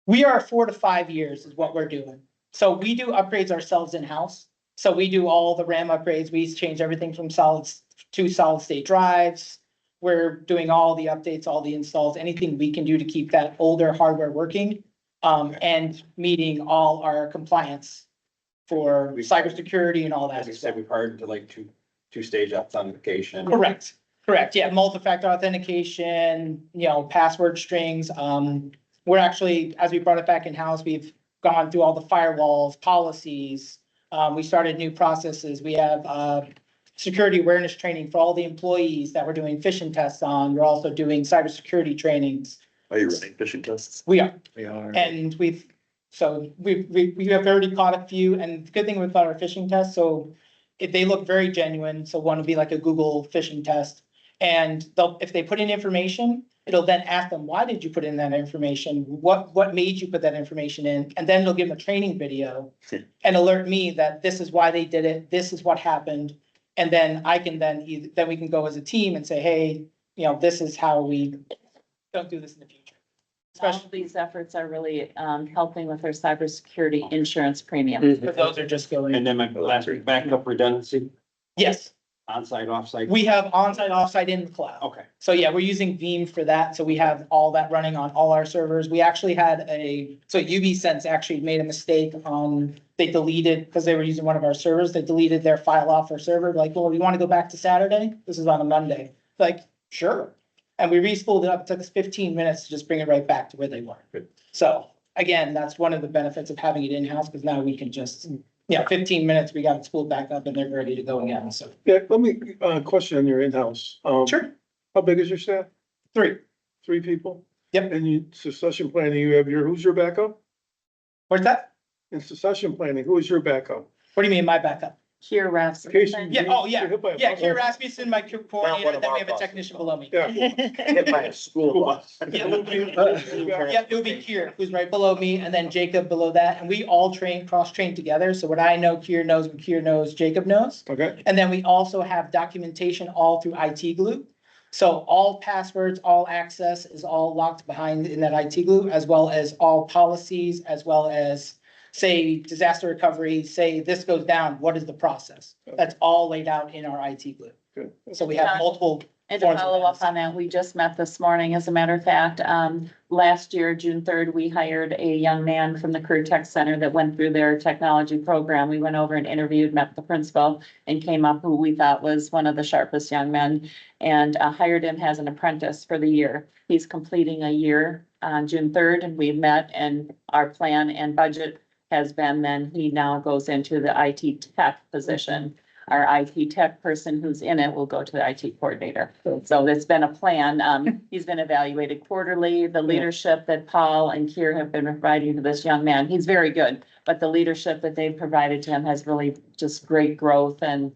We are 4 to 5 years is what we're doing. So we do upgrades ourselves in-house. So we do all the RAM upgrades. We change everything from solid state drives. We're doing all the updates, all the installs, anything we can do to keep that older hardware working, and meeting all our compliance for cybersecurity and all that. As you said, we've hired to like two-stage authentication. Correct. Yeah, multi-factor authentication, password strings. We're actually, as we brought it back in-house, we've gone through all the firewalls, policies. We started new processes. We have security awareness training for all the employees that we're doing phishing tests on. We're also doing cybersecurity trainings. Are you running phishing tests? We are. We are. And we have already caught a few, and the good thing about our phishing tests, so they look very genuine, so one would be like a Google phishing test. And if they put in information, it'll then ask them, why did you put in that information? What made you put that information in? And then it'll give them a training video and alert me that this is why they did it, this is what happened. And then I can then we can go as a team and say, hey, this is how we don't do this in the future. All of these efforts are really, helping with our cybersecurity insurance premium. But those are just going, And then my last backup redundancy, yes, onsite, offsite. we have onsite, offsite in the cloud. Okay. So yeah, we're using Veeam for that. So we have all that running on all our servers. We actually had so UBSense actually made a mistake on, they deleted, because they were using one of our servers, they deleted their file off our server. Like, well, we want to go back to Saturday? This is on a Monday. Like, sure. And we re-spooled it up. It took us 15 minutes to just bring it right back to where they were. Good. So again, that's one of the benefits of having it in-house, because now we can just, 15 minutes, we got it spooled back up and they're ready to go again. So. Yeah, let me, question on your in-house. Sure. How big is your staff? 3. 3 people? Yep. And you, succession planning, you have who's your backup? What's that? In succession planning, who is your backup? What do you mean, my backup? Here, Casey. Yeah, oh, yeah. You're hit by a Yeah, bus. Kier Rasmussen, my coordinator, of then our we have a buses. technician below me. Yeah. Hit by a school bus. Yeah, it would be Kier, who's right below me, and then Jacob below that, and we all cross-train together, so what I know, Kier knows, what Kier knows, Jacob knows. Okay, And then we also have documentation all through IT Glue. So all passwords, all access is all locked behind in that IT Glue, as well as all policies, as well as say disaster recovery, say this goes down, what is the process? That's all laid out in our IT Glue. good. So we have multiple. And to follow up on that, we just met this morning, as a matter of fact, last year, June 3rd, we hired a young man from the Career Tech Center that went through their technology program. We went over and interviewed, met the principal, and came up who we thought was one of the sharpest young men, and hired him as an apprentice for the year. He's completing a year on June 3rd, and we met, and our plan and budget has been, then he now goes into the IT tech position. Our IT tech person who's in it will go to the IT coordinator. So it's been a plan. He's been evaluated quarterly. The leadership that Paul and Kier have been providing to this young man, he's very good. But the leadership that they've provided to him has really just great growth, and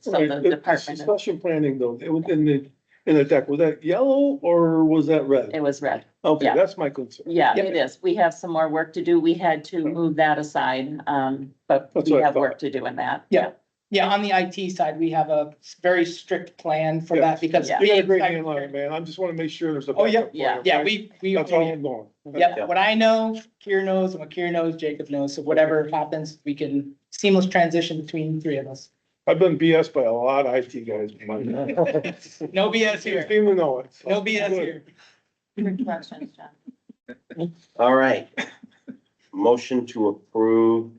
so the department, Succession planning though, it was in the deck, was that yellow or was that red? it was red. Okay, yeah. that's my concern. Yeah, it is. We have some more work to do. We had to move that aside, but That's we what I have work thought. to do in that. Yeah. Yeah, on the IT side, we have a very strict plan for Yeah. that, because. Yeah. You got a great handle on it, man. I just wanna make sure there's a. Oh, yeah. backup Yeah. plan, Yeah, okay? we. That's all I'm going. Yeah, what I know, Kier knows, and what Kier knows, Jacob knows, so whatever happens, we can seamless transition between the 3 of us. I've been BS by a lot of IT guys. No BS You here, seem to know it. so. no BS Good. here. Good questions, John. All right. Motion to approve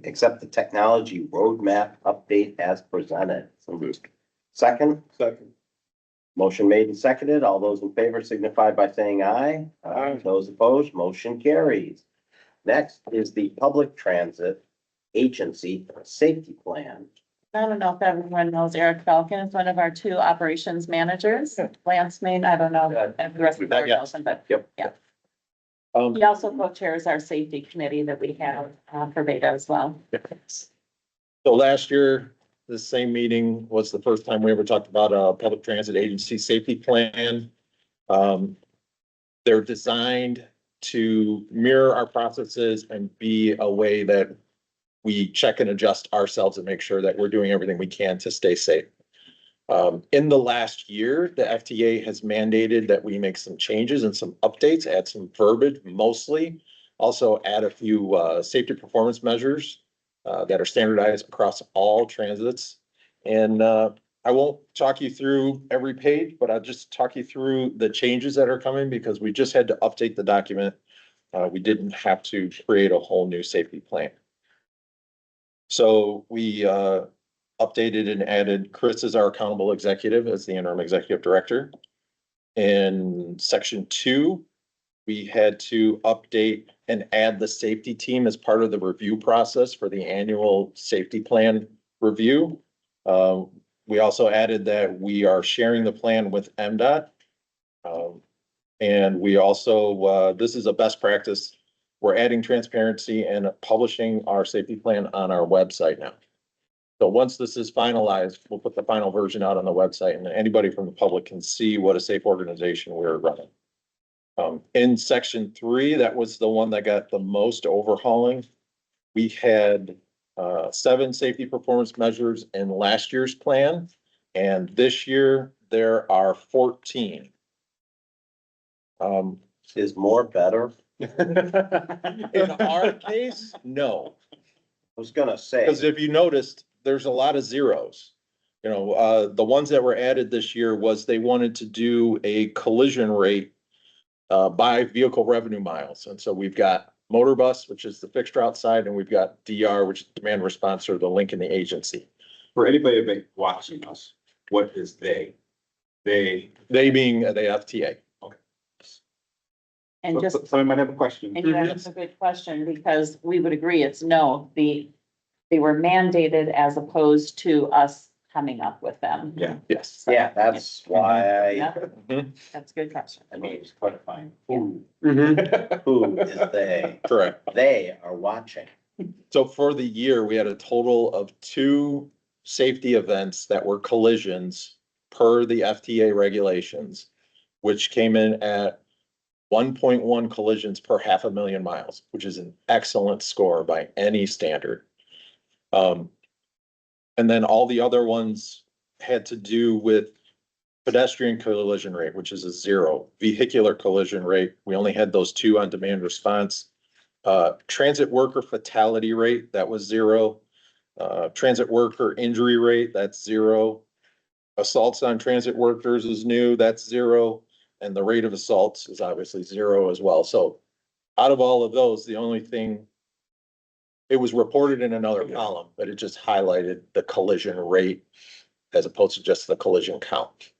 accept the technology roadmap update as presented. So moved. Second, Second. motion made and seconded. All those in favor signify by saying aye. Aye. Those opposed, motion carries. Next is the Public Transit Agency Safety Plan. I don't know if everyone knows Eric Falcon is one of our 2 operations managers. Lance Main, I don't know if the rest of the board knows him, but Yep. yeah. He also co-chairs our safety committee that we have for BATA as well. So last year, the same meeting was the first time we ever talked about a public transit agency safety plan. They're designed to mirror our processes and be a way that we check and adjust ourselves and make sure that we're doing everything we can to stay safe. In the last year, the FTA has mandated that we make some changes and some updates, add some verbiage mostly. Also add a few safety performance measures that are standardized across all transits. And I won't talk you through every page, but I'll just talk you through the changes that are coming because we just had to update the document. We didn't have to create a whole new safety plan. So we updated and added Chris as our accountable executive as the interim executive director. In section 2, we had to update and add the safety team as part of the review process for the annual safety plan review. We also added that we are sharing the plan with MDOT. And we also, this is a best practice. We're adding transparency and publishing our safety plan on our website now. So once this is finalized, we'll put the final version out on the website and anybody from the public can see what a safe organization we're running. In section 3, that was the one that got the most overhauling. We had 7 safety performance measures in last year's plan, and this year there are 14. Is more better? In our case, no. I was gonna say, Because if you noticed, there's a lot of zeros. You know, the ones that were added this year was they wanted to do a collision rate by vehicle revenue miles. And so we've got motor bus, which is the fixed route side, and we've got DR, which is demand response or the link in the agency. For anybody watching us, what is they? They. They being the FTA. And just, Somebody might have a question. and you asked a good question, because we would agree it's no, they were mandated as opposed to us coming up with them. Yeah. Yes. yeah, that's why Yeah, Mhm. that's a good question. I mean, it's clarifying. who is they? Correct. They are watching. So for the year, we had a total of 2 safety events that were collisions per the FTA regulations, which came in at 1.1 collisions per 500,000 miles, which is an excellent score by any standard. And then all the other ones had to do with pedestrian collision rate, which is a 0, vehicular collision rate. We only had those 2 on demand response. Transit worker fatality rate, that was 0. Transit worker injury rate, that's 0. Assaults on transit workers is new, that's 0. And the rate of assaults is obviously 0 as well. So out of all of those, the only thing, it was reported in another column, but it just highlighted the collision rate as opposed to just the collision count.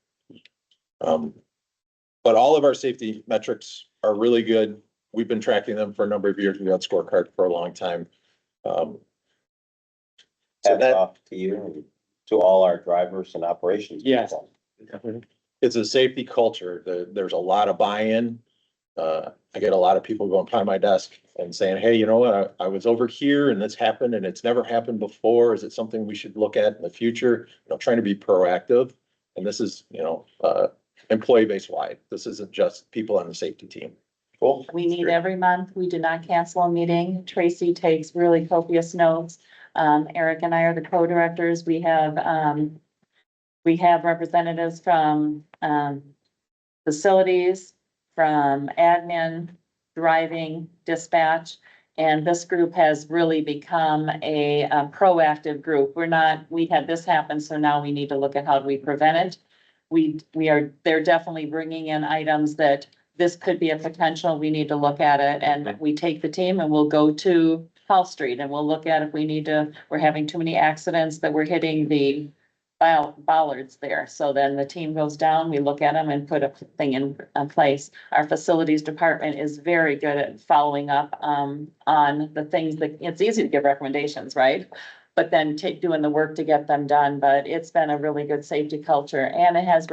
But all of our safety metrics are really good. We've been tracking them for a number of years. We've had scorecard for a long time. So Hats that, off to you and to all our drivers and operations. Yes. people. it's a safety culture. There's a lot of buy-in. I get a lot of people going by my desk and saying, hey, you know what, I was over here and this happened and it's never happened before. Is it something we should look at in the future? You know, trying to be proactive. And this is, you know, employee base wide. This isn't just people on the safety team. Cool. We meet every month. We do not cancel a meeting. Tracy takes really copious notes. Eric and I are the co-directors. We have representatives from, facilities, from admin, driving, dispatch. And this group has really become a proactive group. We had this happen, so now we need to look at how do we prevent it. They're definitely bringing in items that this could be a potential, we need to look at it, and we take the team and we'll go to Hall Street and we'll look at if we're having too many accidents that we're hitting the bollards there. So then the team goes down, we look at them and put a thing in place. Our facilities department is very good at following up on the things that, it's easy to give recommendations, right? But then doing the work to get them done. But it's been a really good safety culture, and it has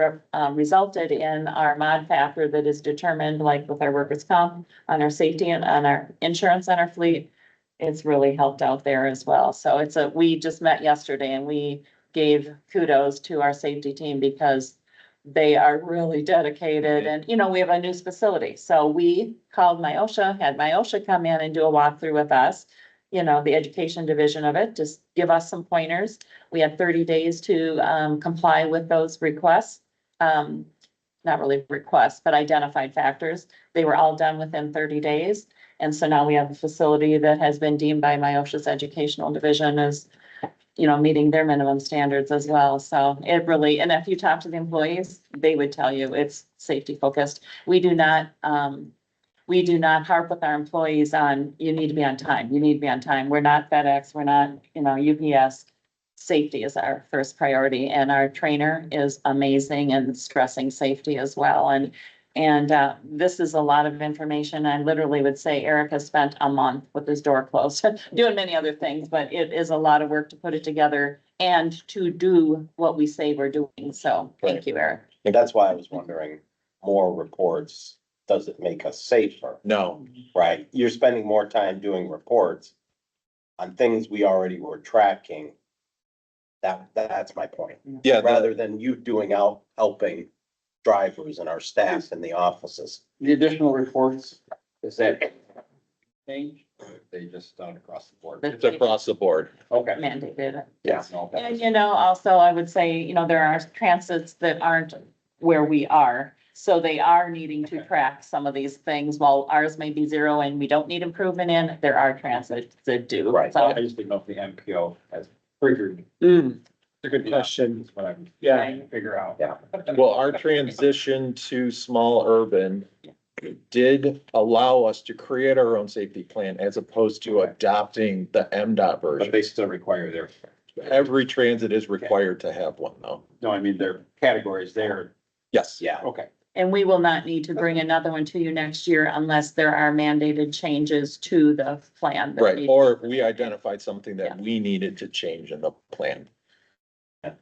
resulted in our mod factor that is determined, like with our workers' comp, on our safety and on our insurance on our fleet. It's really helped out there as well. So we just met yesterday and we gave kudos to our safety team because they are really dedicated. And, you know, we have a new facility. So we called had Myosha come in and do a walkthrough with us. You know, the education division of it, just give us some pointers. We had 30 days to comply with those requests. Not really requests, but identified factors. They were all done within 30 days. And so now we have a facility that has been deemed by Myosha's educational division as, you know, meeting their minimum standards as well. So it really, and if you talk to the employees, they would tell you it's safety focused. We do not harp with our employees on, you need to be on time, you need to be on time. We're not FedEx, we're not, you know, UPS. Safety is our first priority, and our trainer is amazing and stressing safety as well. And this is a lot of information. I literally would say Eric has spent a month with his door closed, doing many other things, but it is a lot of work to put it together and to do what we say we're doing. So thank you, Eric. And that's why I was wondering, more reports, does it make us safer? No, Right? You're spending more time doing reports on things we already were tracking. That's my point. yeah, Rather than you helping drivers and our staff in the offices. The additional reports, is that change? They just done across the board. it's across the board. Okay. Mandated it. Yeah. And, you know, also I would say, you know, there are transits that aren't where we are. So they are needing to track some of these things. While ours may be zero and we don't need improvement in, there are transits that do. Right. So, I just didn't know if the MPO has triggered. It's a good question. That's what I'm Yeah. trying to figure out. Yeah. Well, our transition to small urban did allow us to create our own safety plan as opposed to adopting the MDOT But version. they still require their, Every transit is required to have one though. no, I mean, their categories there. Yes. Yeah. Okay. and we will not need to bring another one to you next year unless there are mandated changes to the plan. that Right, need- or if we identified something Yeah. that we needed to change in the plan. Yeah.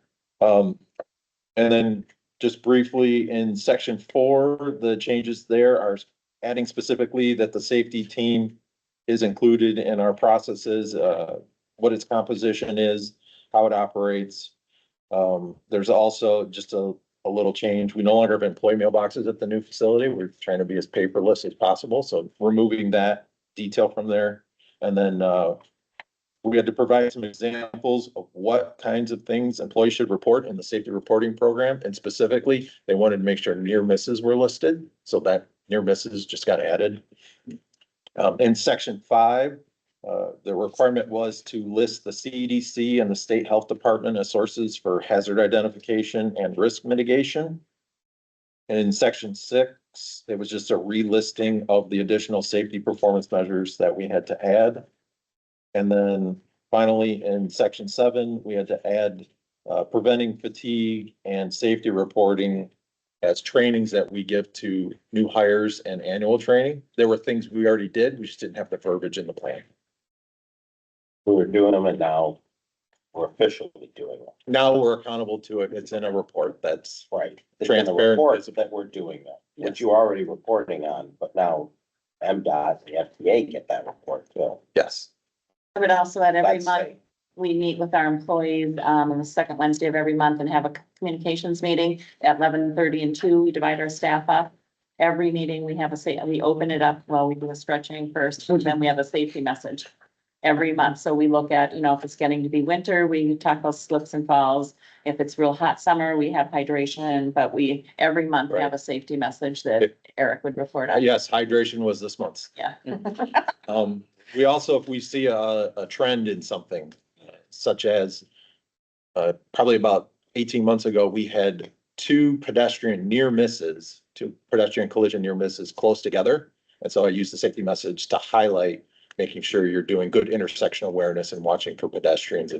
And then just briefly in section 4, the changes there are adding specifically that the safety team is included in our processes, what its composition is, how it operates. There's also just a little change. We no longer have employee mailboxes at the new facility. We're trying to be as paperless as possible, so removing that detail from there. And then, we had to provide some examples of what kinds of things employees should report in the safety reporting program. And specifically, they wanted to make sure near misses were listed, so that near misses just got added. In section 5, the requirement was to list the CDC and the state health department as sources for hazard identification and risk mitigation. And in section 6, it was just a relisting of the additional safety performance measures that we had to add. And then finally, in section 7, we had to add preventing fatigue and safety reporting as trainings that we give to new hires and annual training. There were things we already did, we just didn't have the verbiage in the plan. We were doing them and now we're officially doing them. Now we're accountable to it. It's in a report that's Right. It's in the Transparent. report that we're doing that, which you are already reporting on, but now MDOT, the FDA get that report too. yes. I would also at every That's month, safe. we meet with our employees, on the second Wednesday of every month and have a communications meeting at 11:30 and 2. We divide our staff up. Every meeting, we have we open it up, well, we do a stretching first, and then we have a safety message every month. So we look at, if it's getting to be winter, we talk about slips and falls. If it's real hot summer, we have hydration, but we, every month, have a safety message that Eric would report on. Yes, hydration was this month. Yeah. We also, if we see a trend in something, such as probably about 18 months ago, we had two pedestrian collision near misses close together. And so I used the safety message to highlight, making sure you're doing good intersection awareness and watching for pedestrians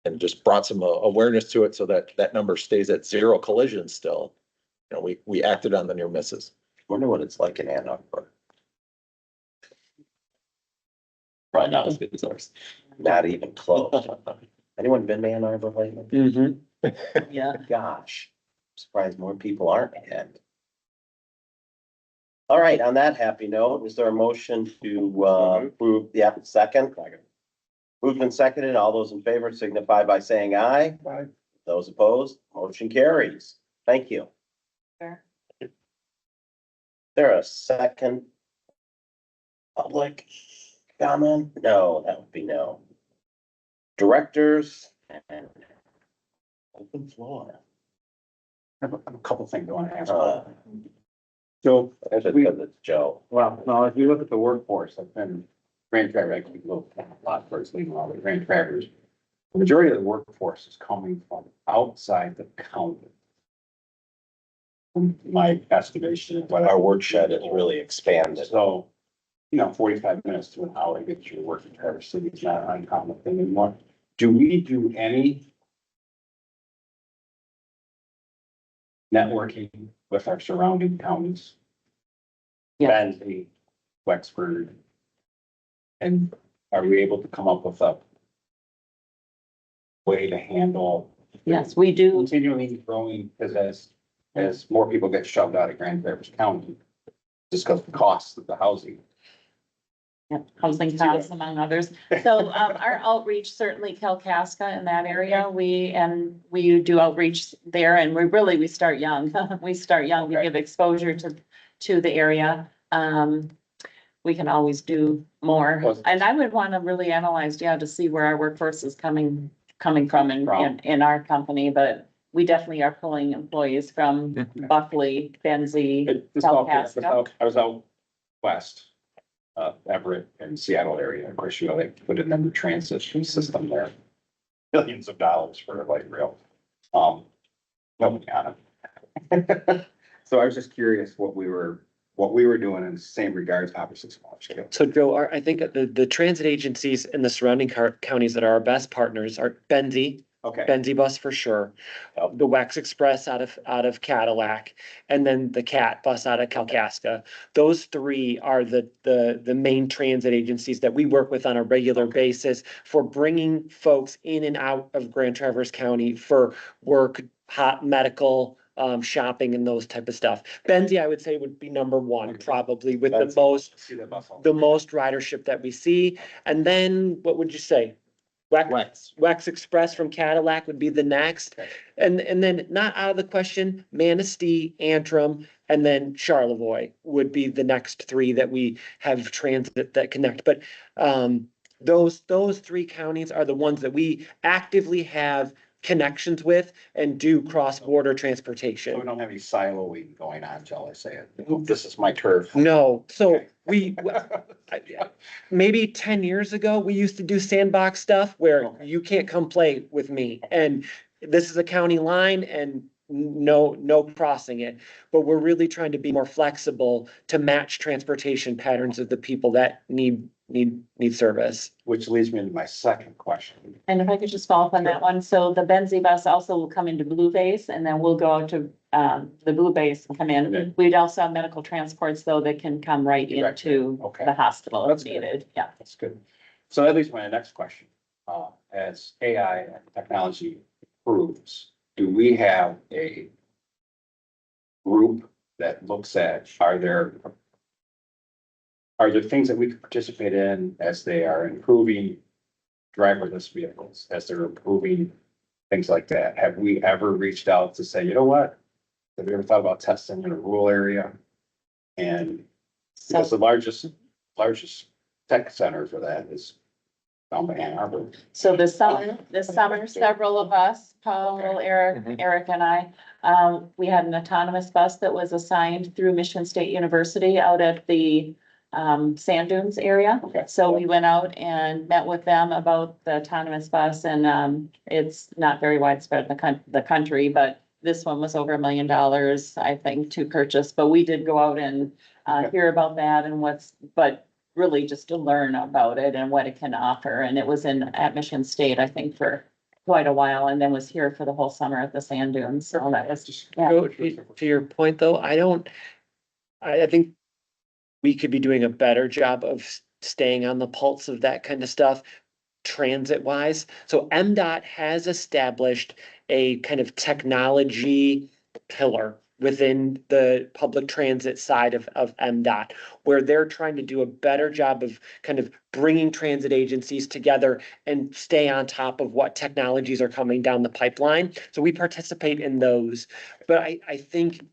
and just brought some awareness to it so that that number stays at 0 collisions still. We acted on the near misses. Wonder what it's like in Ann Arbor. Probably not as good as ours. Not even close. Anyone been to Ann Arbor lately? Mm-hmm. Yeah. Gosh, I'm surprised more people aren't yet. All right, on that happy note, is there a motion to approve, second? Moved and seconded, all those in favor signify by saying aye. Aye. Those opposed, motion carries. Thank you. Sure. There a second public comment? No, that would be no. Directors and open floor. I have a couple things I want to ask. Uh, So, That's as we, because it's Joe. well, no, if you look at the workforce, I've been Grand Traverse, I can go a lot first, leaving all the Grand Traverse. The majority of the workforce is coming from outside the county. My estimation of what Our work shed has really expanded. So, 45 minutes to an hour to get your work in Traverse City is not an uncommon thing anymore. Do we do any networking with our surrounding counties? Yeah. Benzie, Wexford. And are we able to come up with a way to handle Yes, we do. continually growing, because as more people get shoved out of Grand Traverse County, just because the costs of the housing. Housing costs among others. So, our outreach, certainly Kalkaska in that area, we do outreach there and we start young. We start young, we Okay. give exposure to the area. We can always do more. And I would want to really analyze, to see where our workforce is coming from in our company, but we definitely are pulling employees from Buckley, Benzie, I was out west, Everett and Seattle area. Of course, they put in a new transit system there. Billions of dollars for a light rail. Nobody got it. So I was just curious what we were doing in the same regards, obviously smaller scale. So Joe, I think the transit agencies in the surrounding counties that are our best partners are Benzie, Okay, Benzie Bus for sure. The Wex Express out of Cadillac, and then the CAT bus out of Kalkaska. Those three are the main transit agencies that we work with on a regular basis for bringing folks in and out of Grand Traverse County for work, hot medical, shopping and those type of stuff. Benzie, I would say, would be number one, probably with the Benzie. most, see that bus. the most ridership that we see. And then what would you say? Wex Express from Cadillac would be the next. Okay. And then not out of the question, Manistee, Antrim, and then Charlevoix would be the next three that we have transit that connect. But those three counties are the ones that we actively have connections with and do cross-border So we transportation. don't have any siloing going on, shall I say it? This is my turf. No, so Okay. maybe 10 years ago, we used to do sandbox stuff where Okay. you can't come play with me. And this is a county line and no crossing it. But we're really trying to be more flexible to match transportation patterns of the people that need service. Which leads me into my second question. And if I could just follow up on that one, so the Benzie bus also will come into Blue Base and then we'll go out to the Blue Base and come Okay. in. We'd also have medical transports though that can come right Direct. into Okay. the hospital if That's good. needed, yeah. That's good. So that leads me to my next question. As AI and technology improves, do we have a group that looks at, are there things that we could participate in as they are improving driverless vehicles, as they're improving things like that? Have we ever reached out to say, you know what? Have you ever thought about testing in a rural area? And because the largest tech center for that is down by Ann Arbor. So this summer, several of us, Paul, Eric and I, we had an autonomous bus that was assigned through Michigan State University out at the sand dunes area. Okay. So we went out and met with them about the autonomous bus and it's not very widespread in the country, but this one was over $1 million, I think, to purchase. But we did go out and hear about that and but really just to learn about it and what it can offer. And it was at Michigan State, I think, for quite a while, and then was here for the whole summer at the sand dunes. So that was just, yeah. Joe, to your point though, I think we could be doing a better job of staying on the pulse of that kind of stuff transit wise. So MDOT has established a kind of technology pillar within the public transit side of MDOT, where they're trying to do a better job of kind of bringing transit agencies together and stay on top of what technologies are coming down the pipeline. So we participate in those, but I think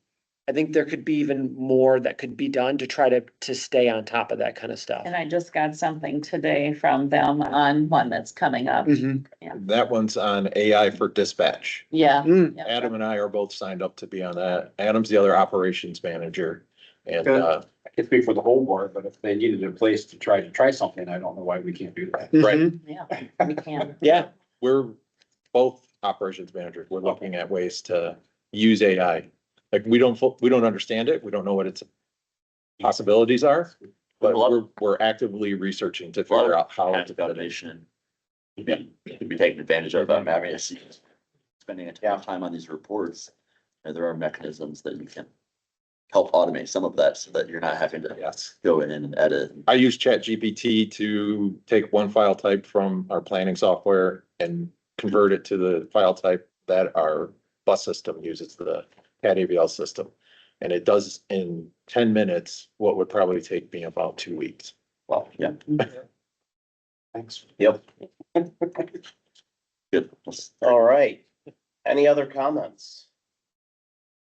there could be even more that could be done to try to stay on top of that kind of stuff. And I just got something today from them on one that's coming up. Mhm. That one's on AI for dispatch. Yeah. Mm. yeah. Adam and I are both signed up to be on that. Adam's the other operations manager. And, I can speak for the whole board, but if they needed a place to try something, I don't know why we can't do that. right, Mhm. Yeah, we can. Yeah, we're both operations managers. We're looking at ways to use AI. Like, we don't understand it. We don't know what its possibilities are, but we're actively researching to figure out how to put it in. Automation. Could be taken advantage of. I mean, I see spending a ton of time on these reports, and there are mechanisms that you can help automate some of that so that you're not having to Yes. go in and edit. I use ChatGPT to take one file type from our planning software and convert it to the file type that our bus system uses, the CAT AVL system. And it does in 10 minutes what would probably take me about 2 weeks. Well, yeah, Thanks. Yep. good. All right. Any other comments?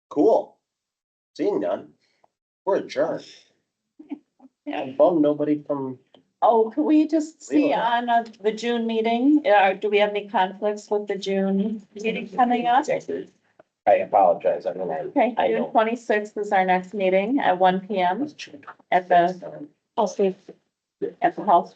Cool. Seeing none, we're adjourned. Yeah. Bum, nobody from Oh, can we just see on the June meeting, do we have any conflicts with the June meeting coming up? I apologize, I mean, Okay, I June know. 26th is our next meeting at 1 p.m. at the I'll see. House.